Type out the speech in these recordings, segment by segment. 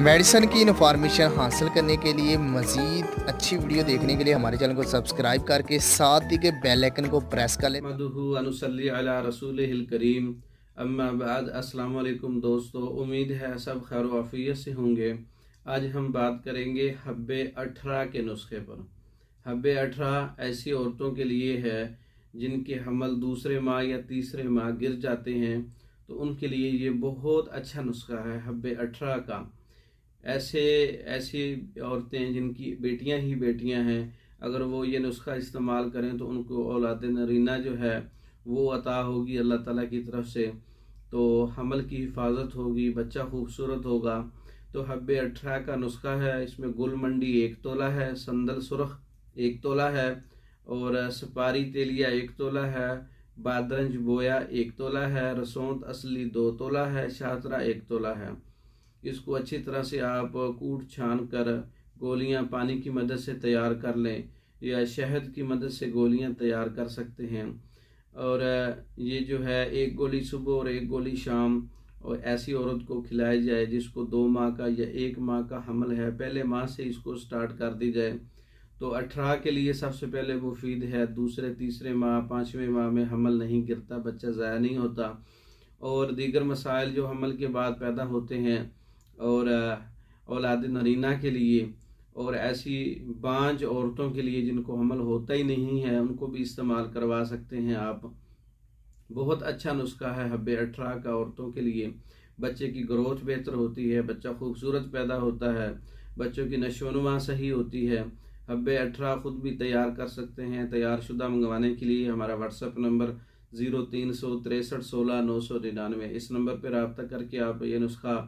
Medicine की information हासिल करने के लिए मज़ीद अच्छी वीडियो देखने के लिए हमारे चैनल को सब्सक्राइब करके साथ ही के बेल आइकन को प्रेस कर लें। मदहू अनुसल्ली अला रसूलिहिल करीम। अम्मा बाद अस्सलाम वालेकुम दोस्तों, उम्मीद है सब खैर वाफियत से होंगे। आज हम बात करेंगे हब्बे 18 के नुस्खे पर। हब्बे 18 ऐसी औरतों के लिए है जिनके हमल दूसरे माह या तीसरे माह गिर जाते हैं, तो उनके लिए ये बहुत अच्छा नुस्खा है हब्बे 18 का। ऐसी औरतें जिनकी बेटियां ही बेटियां हैं, अगर वो ये नुस्खा इस्तेमाल करें तो उनको औलाद नरीना जो है वो अता होगी अल्लाह ताला की तरफ से, तो हमल की हिफाजत होगी, बच्चा खूबसूरत होगा। तो हब्बे 18 का नुस्खा है। इसमें गुलमंडी 1 तोला है, संदल सुरख 1 तोला है, और सपारी तेलिया 1 तोला है, बादरंज बोया 1 तोला है, रसौंत असली 2 तोला है, शाहतरा 1 तोला है। इसको अच्छी तरह से आप कूट छान कर गोलियां पानी की मदद से तैयार कर लें, या शहद की मदद से गोलियां तैयार कर सकते हैं। और ये जो है 1 गोली सुबह और 1 गोली शाम, और ऐसी औरत को खिलाई जाए जिसको 2 माह का या 1 माह का हमल है, पहले माह से इसको स्टार्ट कर दी जाए। तो 18 के लिए सबसे पहले मुफीद है। दूसरे तीसरे माह 5वें माह में हमल नहीं गिरता, बच्चा ज़ाया नहीं होता। और दीगर मसाइल जो हमल के बाद पैदा होते हैं, और औलाद नरीना के लिए, और ऐसी बांझ औरतों के लिए जिनको हमल होता ही नहीं है, उनको भी इस्तेमाल करवा सकते हैं आप। बहुत अच्छा नुस्खा है हब्बे 18 का औरतों के लिए। बच्चे की ग्रोथ बेहतर होती है, बच्चा खूबसूरत पैदा होता है, बच्चों की नशोनुमा सही होती है। हब्बे 18 ख़ुद भी तैयार कर सकते हैं। तैयार शुदा मंगवाने के लिए हमारा व्हाट्सएप नंबर 036316 999, इस नंबर पर रब्ता करके आप ये नुस्खा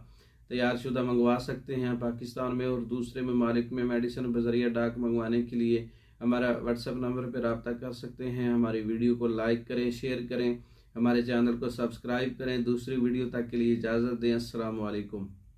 तैयार शुदा मंगवा सकते हैं। पाकिस्तान में और दूसरे ममालिक में मेडिसिन बजरिया डाक मंगवाने के लिए हमारा व्हाट्सएप नंबर पर रब्ता कर सकते हैं। हमारी वीडियो को लाइक करें, शेयर करें, हमारे चैनल को सब्सक्राइब करें। दूसरी वीडियो तक के लिए इजाज़त दें। अस्सलाम वालेकुम।